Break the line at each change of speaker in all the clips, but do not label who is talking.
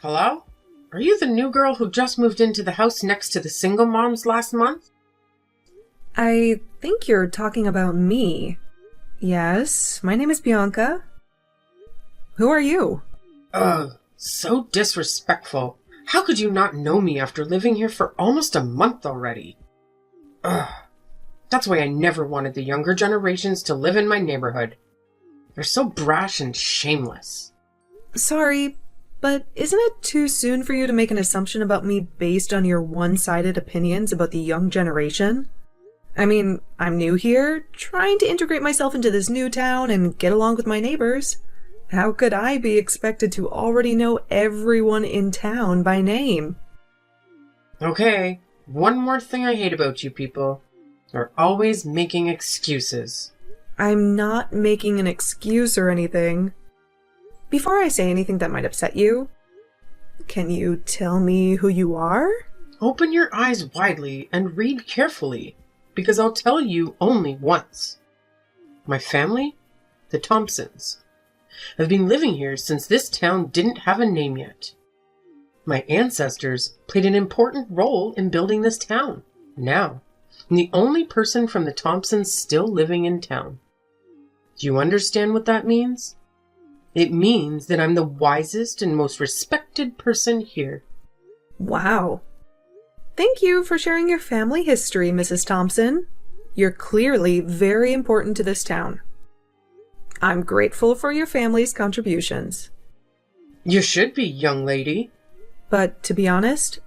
Hello? Are you the new girl who just moved into the house next to the single moms last month?
I think you're talking about me. Yes, my name is Bianca. Who are you?
Ugh, so disrespectful. How could you not know me after living here for almost a month already? Ugh, that's why I never wanted the younger generations to live in my neighborhood. They're so brash and shameless.
Sorry, but isn't it too soon for you to make an assumption about me based on your one-sided opinions about the young generation? I mean, I'm new here, trying to integrate myself into this new town and get along with my neighbors. How could I be expected to already know everyone in town by name?
Okay, one more thing I hate about you people. You're always making excuses.
I'm not making an excuse or anything. Before I say anything that might upset you, can you tell me who you are?
Open your eyes widely and read carefully, because I'll tell you only once. My family, the Thompsons, have been living here since this town didn't have a name yet. My ancestors played an important role in building this town. Now, I'm the only person from the Thompsons still living in town. Do you understand what that means? It means that I'm the wisest and most respected person here.
Wow. Thank you for sharing your family history, Mrs. Thompson. You're clearly very important to this town. I'm grateful for your family's contributions.
You should be, young lady.
But to be honest,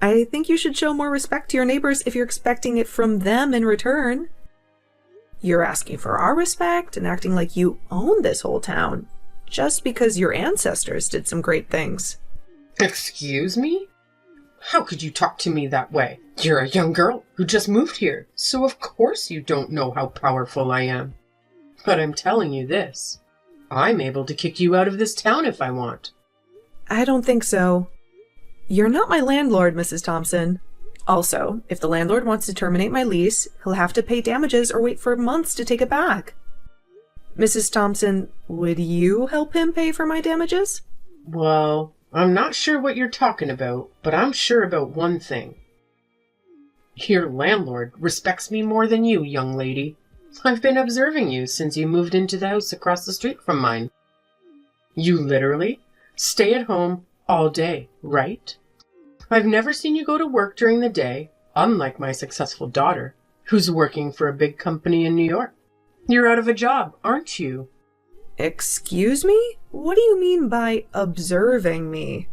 I think you should show more respect to your neighbors if you're expecting it from them in return. You're asking for our respect and acting like you own this whole town, just because your ancestors did some great things.
Excuse me? How could you talk to me that way? You're a young girl who just moved here, so of course you don't know how powerful I am. But I'm telling you this. I'm able to kick you out of this town if I want.
I don't think so. You're not my landlord, Mrs. Thompson. Also, if the landlord wants to terminate my lease, he'll have to pay damages or wait for months to take it back. Mrs. Thompson, would you help him pay for my damages?
Well, I'm not sure what you're talking about, but I'm sure about one thing. Your landlord respects me more than you, young lady. I've been observing you since you moved into the house across the street from mine. You literally stay at home all day, right? I've never seen you go to work during the day, unlike my successful daughter, who's working for a big company in New York. You're out of a job, aren't you?
Excuse me? What do you mean by observing me?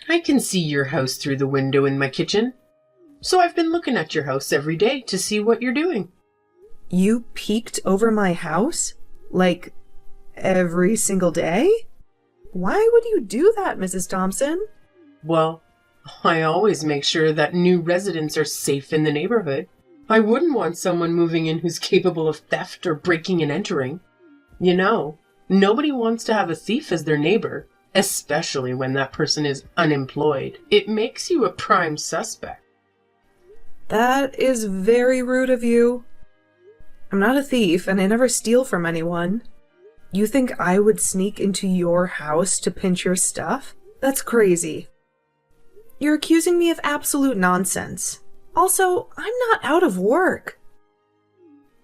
I can see your house through the window in my kitchen. So I've been looking at your house every day to see what you're doing.
You peeked over my house? Like, every single day? Why would you do that, Mrs. Thompson?
Well, I always make sure that new residents are safe in the neighborhood. I wouldn't want someone moving in who's capable of theft or breaking and entering. You know, nobody wants to have a thief as their neighbor, especially when that person is unemployed. It makes you a prime suspect.
That is very rude of you. I'm not a thief, and I never steal from anyone. You think I would sneak into your house to pinch your stuff? That's crazy. You're accusing me of absolute nonsense. Also, I'm not out of work.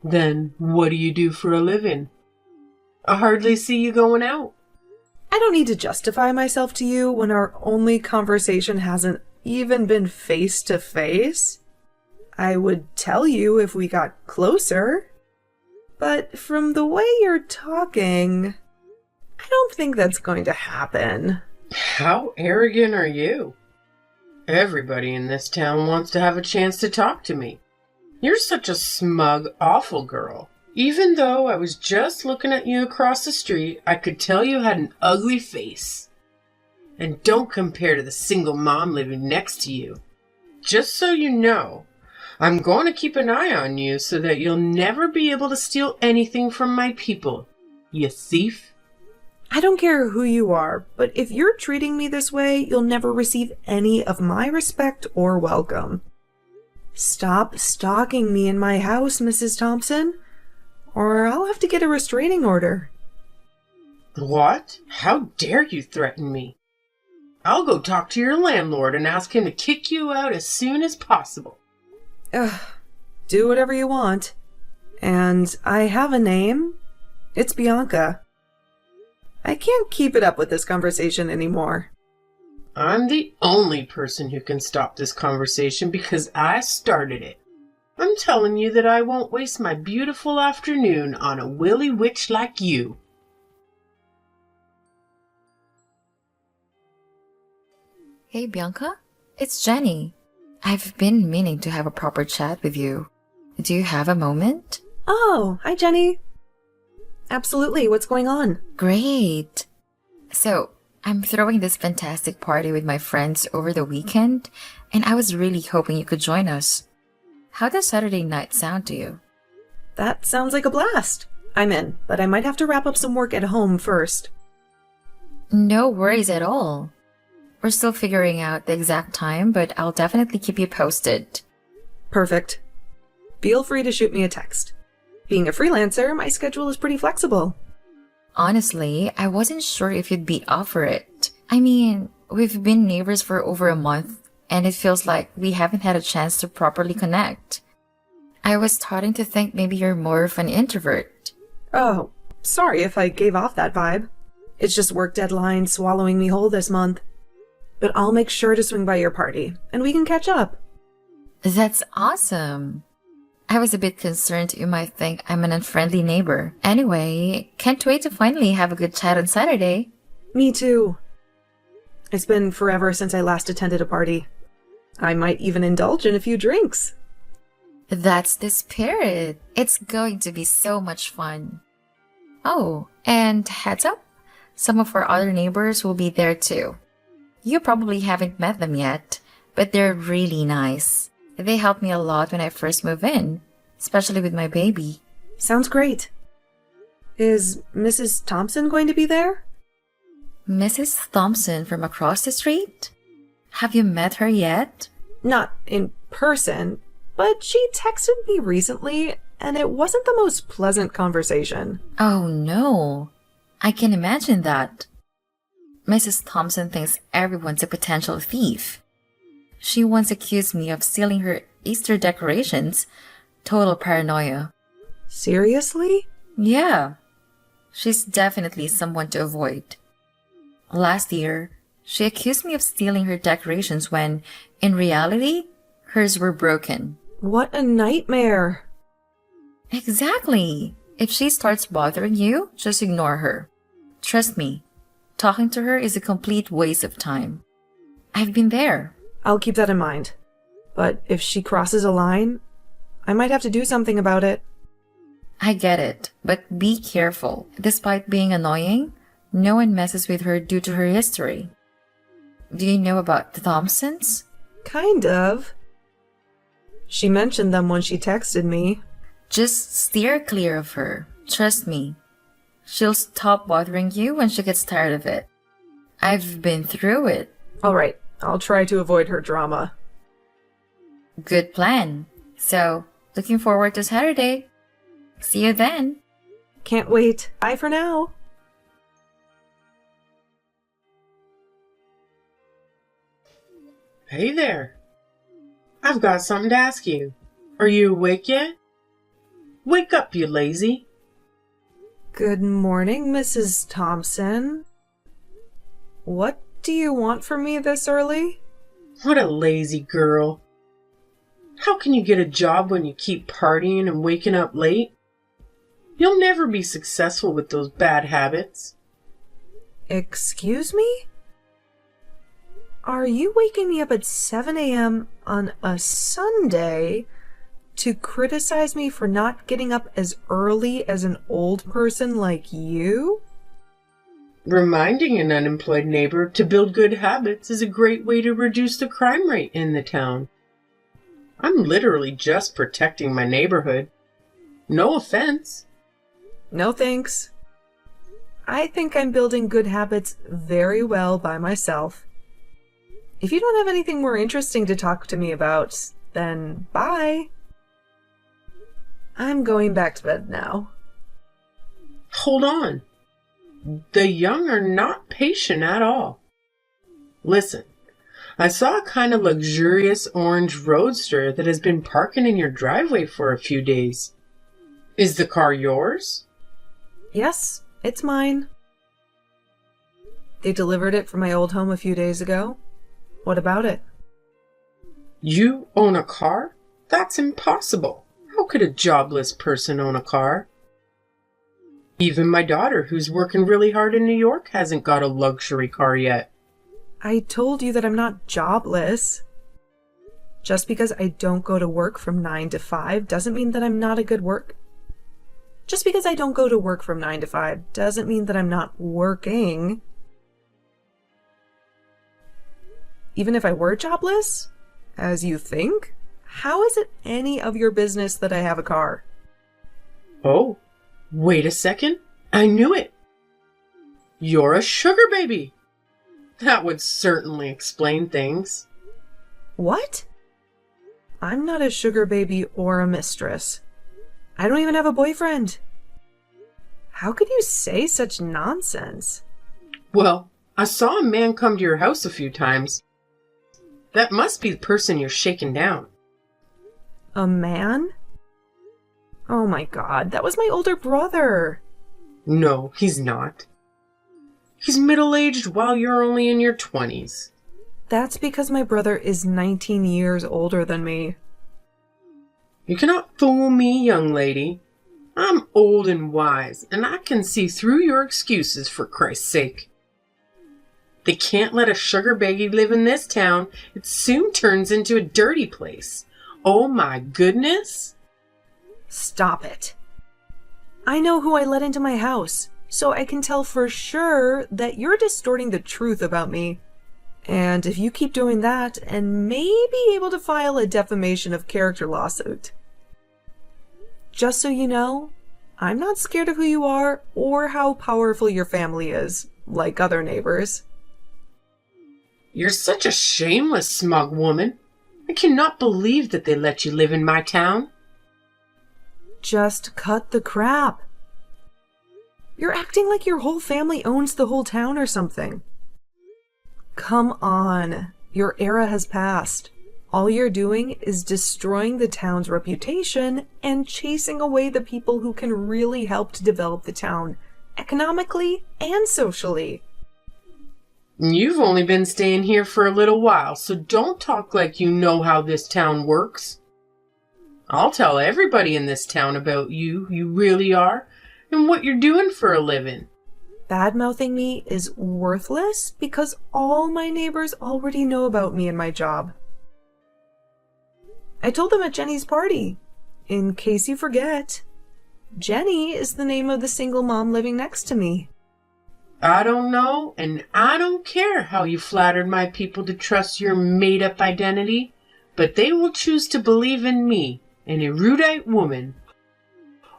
Then what do you do for a living? I hardly see you going out.
I don't need to justify myself to you when our only conversation hasn't even been face to face. I would tell you if we got closer. But from the way you're talking, I don't think that's going to happen.
How arrogant are you? Everybody in this town wants to have a chance to talk to me. You're such a smug, awful girl. Even though I was just looking at you across the street, I could tell you had an ugly face. And don't compare to the single mom living next to you. Just so you know, I'm going to keep an eye on you so that you'll never be able to steal anything from my people, you thief.
I don't care who you are, but if you're treating me this way, you'll never receive any of my respect or welcome. Stop stalking me in my house, Mrs. Thompson, or I'll have to get a restraining order.
What? How dare you threaten me? I'll go talk to your landlord and ask him to kick you out as soon as possible.
Do whatever you want. And I have a name. It's Bianca. I can't keep it up with this conversation anymore.
I'm the only person who can stop this conversation because I started it. I'm telling you that I won't waste my beautiful afternoon on a willy witch like you.
Hey Bianca, it's Jenny. I've been meaning to have a proper chat with you. Do you have a moment?
Oh, hi Jenny. Absolutely, what's going on?
Great. So, I'm throwing this fantastic party with my friends over the weekend, and I was really hoping you could join us. How does Saturday night sound to you?
That sounds like a blast. I'm in, but I might have to wrap up some work at home first.
No worries at all. We're still figuring out the exact time, but I'll definitely keep you posted.
Perfect. Feel free to shoot me a text. Being a freelancer, my schedule is pretty flexible.
Honestly, I wasn't sure if you'd be up for it. I mean, we've been neighbors for over a month, and it feels like we haven't had a chance to properly connect. I was starting to think maybe you're more of an introvert.
Oh, sorry if I gave off that vibe. It's just work deadlines swallowing me whole this month. But I'll make sure to swing by your party, and we can catch up.
That's awesome. I was a bit concerned you might think I'm an unfriendly neighbor. Anyway, can't wait to finally have a good chat on Saturday.
Me too. It's been forever since I last attended a party. I might even indulge in a few drinks.
That's the spirit. It's going to be so much fun. Oh, and heads up, some of our other neighbors will be there too. You probably haven't met them yet, but they're really nice. They helped me a lot when I first moved in, especially with my baby.
Sounds great. Is Mrs. Thompson going to be there?
Mrs. Thompson from across the street? Have you met her yet?
Not in person, but she texted me recently, and it wasn't the most pleasant conversation.
Oh no, I can imagine that. Mrs. Thompson thinks everyone's a potential thief. She once accused me of stealing her Easter decorations. Total paranoia.
Seriously?
Yeah. She's definitely someone to avoid. Last year, she accused me of stealing her decorations when, in reality, hers were broken.
What a nightmare.
Exactly. If she starts bothering you, just ignore her. Trust me, talking to her is a complete waste of time. I've been there.
I'll keep that in mind. But if she crosses a line, I might have to do something about it.
I get it, but be careful. Despite being annoying, no one messes with her due to her history. Do you know about the Thompsons?
Kind of. She mentioned them when she texted me.
Just steer clear of her. Trust me. She'll stop bothering you when she gets tired of it. I've been through it.
All right, I'll try to avoid her drama.
Good plan. So, looking forward to Saturday. See you then.
Can't wait. Bye for now.
Hey there. I've got something to ask you. Are you awake yet? Wake up, you lazy.
Good morning, Mrs. Thompson. What do you want from me this early?
What a lazy girl. How can you get a job when you keep partying and waking up late? You'll never be successful with those bad habits.
Excuse me? Are you waking me up at 7 a.m. on a Sunday to criticize me for not getting up as early as an old person like you?
Reminding an unemployed neighbor to build good habits is a great way to reduce the crime rate in the town. I'm literally just protecting my neighborhood. No offense.
No thanks. I think I'm building good habits very well by myself. If you don't have anything more interesting to talk to me about, then bye. I'm going back to bed now.
Hold on. The young are not patient at all. Listen, I saw a kind of luxurious orange roadster that has been parking in your driveway for a few days. Is the car yours?
Yes, it's mine. They delivered it from my old home a few days ago. What about it?
You own a car? That's impossible. How could a jobless person own a car? Even my daughter, who's working really hard in New York, hasn't got a luxury car yet.
I told you that I'm not jobless. Just because I don't go to work from 9 to 5 doesn't mean that I'm not a good work. Just because I don't go to work from 9 to 5 doesn't mean that I'm not working. Even if I were jobless, as you think, how is it any of your business that I have a car?
Oh, wait a second. I knew it. You're a sugar baby. That would certainly explain things.
What? I'm not a sugar baby or a mistress. I don't even have a boyfriend. How could you say such nonsense?
Well, I saw a man come to your house a few times. That must be the person you're shaking down.
A man? Oh my god, that was my older brother.
No, he's not. He's middle-aged while you're only in your 20s.
That's because my brother is 19 years older than me.
You cannot fool me, young lady. I'm old and wise, and I can see through your excuses, for Christ's sake. They can't let a sugar baby live in this town. It soon turns into a dirty place. Oh my goodness!
Stop it. I know who I let into my house, so I can tell for sure that you're distorting the truth about me. And if you keep doing that, and may be able to file a defamation of character lawsuit. Just so you know, I'm not scared of who you are or how powerful your family is, like other neighbors.
You're such a shameless, smug woman. I cannot believe that they let you live in my town.
Just cut the crap. You're acting like your whole family owns the whole town or something. Come on, your era has passed. All you're doing is destroying the town's reputation and chasing away the people who can really help to develop the town, economically and socially.
You've only been staying here for a little while, so don't talk like you know how this town works. I'll tell everybody in this town about you really are, and what you're doing for a living.
Bad-mouthing me is worthless because all my neighbors already know about me and my job. I told them at Jenny's party. In case you forget, Jenny is the name of the single mom living next to me.
I don't know, and I don't care how you flattered my people to trust your made-up identity, but they will choose to believe in me, an erudite woman.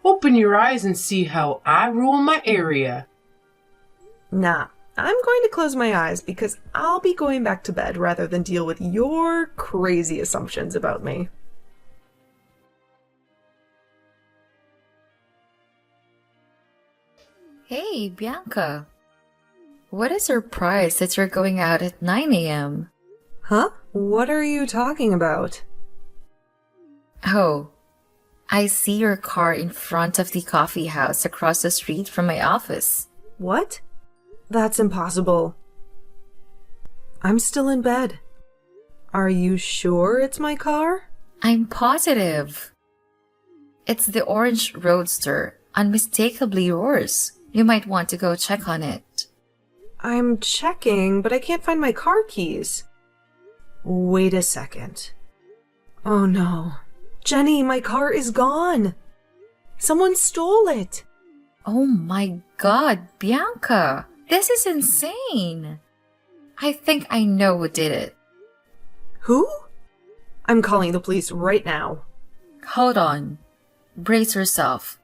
Open your eyes and see how I rule my area.
Nah, I'm going to close my eyes because I'll be going back to bed rather than deal with your crazy assumptions about me.
Hey, Bianca. What a surprise that you're going out at 9 a.m.
Huh? What are you talking about?
Oh, I see your car in front of the coffee house across the street from my office.
What? That's impossible. I'm still in bed. Are you sure it's my car?
I'm positive. It's the orange roadster, unmistakably yours. You might want to go check on it.
I'm checking, but I can't find my car keys. Wait a second. Oh no. Jenny, my car is gone. Someone stole it.
Oh my god, Bianca. This is insane. I think I know who did it.
Who? I'm calling the police right now.
Hold on. Brace yourself.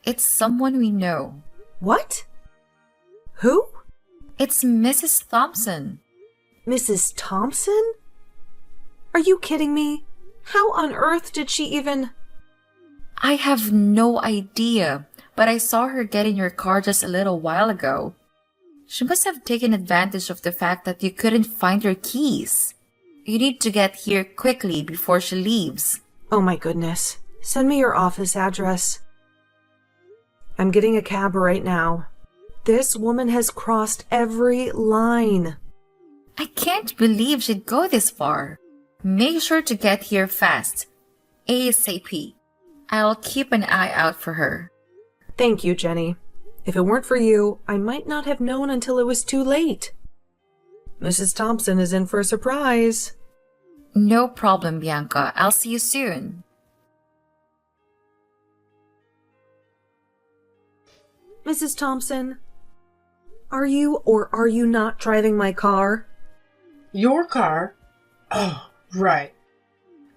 It's someone we know.
What? Who?
It's Mrs. Thompson.
Mrs. Thompson? Are you kidding me? How on earth did she even...
I have no idea, but I saw her get in your car just a little while ago. She must have taken advantage of the fact that you couldn't find your keys. You need to get here quickly before she leaves.
Oh my goodness. Send me your office address. I'm getting a cab right now. This woman has crossed every line.
I can't believe she'd go this far. Make sure to get here fast. ASAP. I'll keep an eye out for her.
Thank you, Jenny. If it weren't for you, I might not have known until it was too late. Mrs. Thompson is in for a surprise.
No problem, Bianca. I'll see you soon.
Mrs. Thompson, are you or are you not driving my car?
Your car? Oh, right.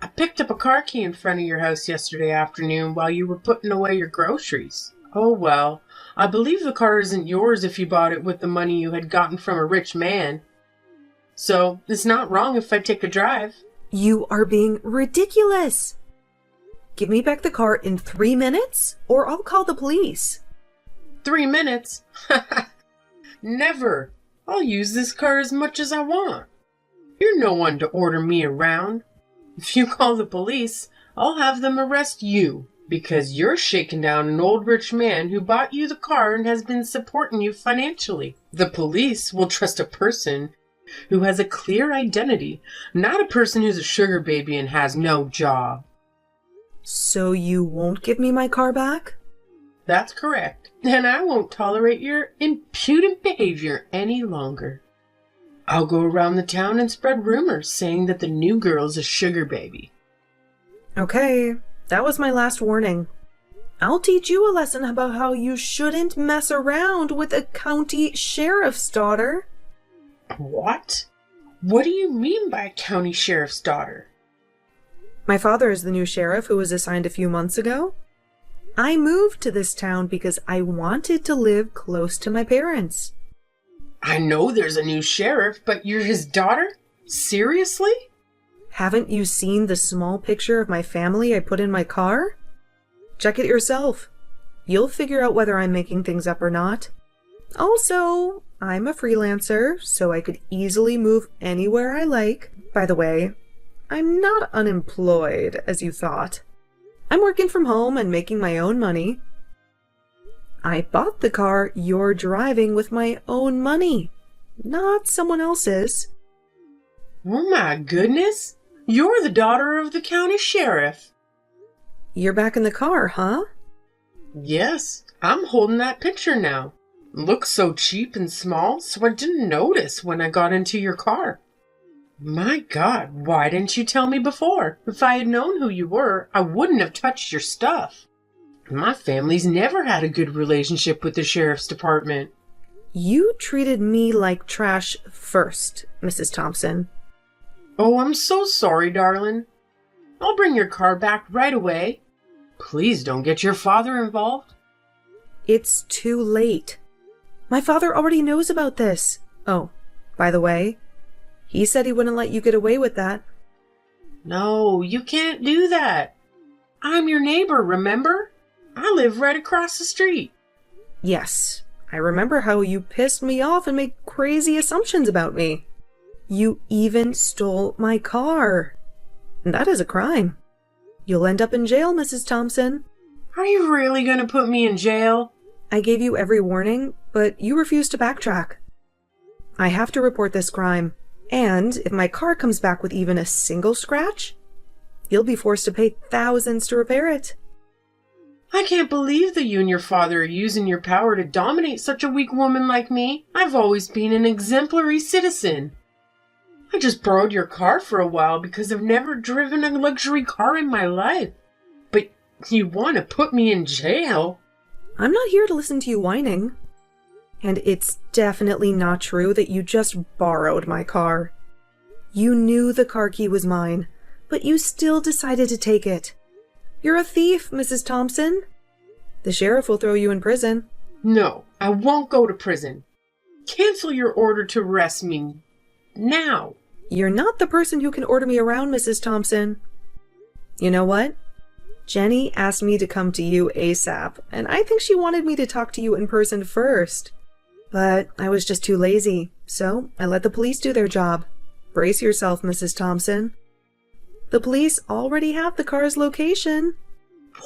I picked up a car key in front of your house yesterday afternoon while you were putting away your groceries. Oh, well, I believe the car isn't yours if you bought it with the money you had gotten from a rich man. So, it's not wrong if I take a drive.
You are being ridiculous. Give me back the car in 3 minutes, or I'll call the police.
3 minutes? Never. I'll use this car as much as I want. You're no one to order me around. If you call the police, I'll have them arrest you, because you're shaking down an old rich man who bought you the car and has been supporting you financially. The police will trust a person who has a clear identity, not a person who's a sugar baby and has no job.
So you won't give me my car back?
That's correct, and I won't tolerate your impudent behavior any longer. I'll go around the town and spread rumors saying that the new girl's a sugar baby.
Okay, that was my last warning. I'll teach you a lesson about how you shouldn't mess around with a county sheriff's daughter.
What? What do you mean by a county sheriff's daughter?
My father is the new sheriff who was assigned a few months ago. I moved to this town because I wanted to live close to my parents.
I know there's a new sheriff, but you're his daughter? Seriously?
Haven't you seen the small picture of my family I put in my car? Check it yourself. You'll figure out whether I'm making things up or not. Also, I'm a freelancer, so I could easily move anywhere I like. By the way, I'm not unemployed, as you thought. I'm working from home and making my own money. I bought the car you're driving with my own money, not someone else's.
Oh my goodness! You're the daughter of the county sheriff.
You're back in the car, huh?
Yes, I'm holding that picture now. Looks so cheap and small, so I didn't notice when I got into your car. My God, why didn't you tell me before? If I had known who you were, I wouldn't have touched your stuff. My family's never had a good relationship with the sheriff's department.
You treated me like trash first, Mrs. Thompson.
Oh, I'm so sorry, darling. I'll bring your car back right away. Please don't get your father involved.
It's too late. My father already knows about this. Oh, by the way, he said he wouldn't let you get away with that.
No, you can't do that. I'm your neighbor, remember? I live right across the street.
Yes, I remember how you pissed me off and made crazy assumptions about me. You even stole my car. That is a crime. You'll end up in jail, Mrs. Thompson.
Are you really going to put me in jail?
I gave you every warning, but you refused to backtrack. I have to report this crime, and if my car comes back with even a single scratch, you'll be forced to pay thousands to repair it.
I can't believe that you and your father are using your power to dominate such a weak woman like me. I've always been an exemplary citizen. I just borrowed your car for a while because I've never driven a luxury car in my life. But you want to put me in jail?
I'm not here to listen to you whining. And it's definitely not true that you just borrowed my car. You knew the car key was mine, but you still decided to take it. You're a thief, Mrs. Thompson. The sheriff will throw you in prison.
No, I won't go to prison. Cancel your order to arrest me. Now.
You're not the person who can order me around, Mrs. Thompson. You know what? Jenny asked me to come to you ASAP, and I think she wanted me to talk to you in person first. But I was just too lazy, so I let the police do their job. Brace yourself, Mrs. Thompson. The police already have the car's location.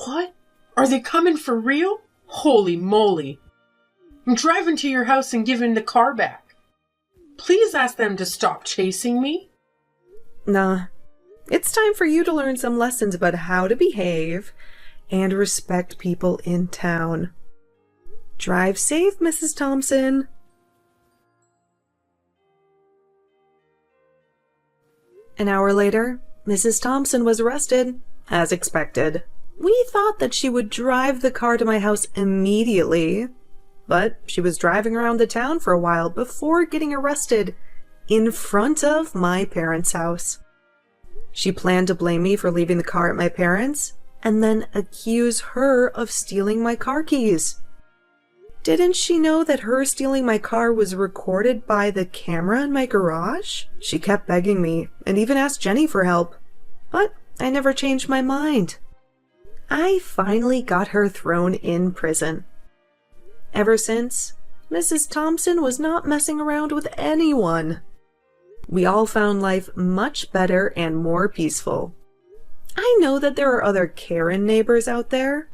What? Are they coming for real? Holy moly. I'm driving to your house and giving the car back. Please ask them to stop chasing me.
Nah. It's time for you to learn some lessons about how to behave and respect people in town. Drive safe, Mrs. Thompson. An hour later, Mrs. Thompson was arrested, as expected. We thought that she would drive the car to my house immediately, but she was driving around the town for a while before getting arrested in front of my parents' house. She planned to blame me for leaving the car at my parents' and then accuse her of stealing my car keys. Didn't she know that her stealing my car was recorded by the camera in my garage? She kept begging me and even asked Jenny for help, but I never changed my mind. I finally got her thrown in prison. Ever since, Mrs. Thompson was not messing around with anyone. We all found life much better and more peaceful. I know that there are other Karen neighbors out there,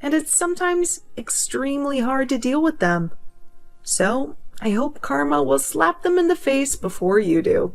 and it's sometimes extremely hard to deal with them. So, I hope karma will slap them in the face before you do.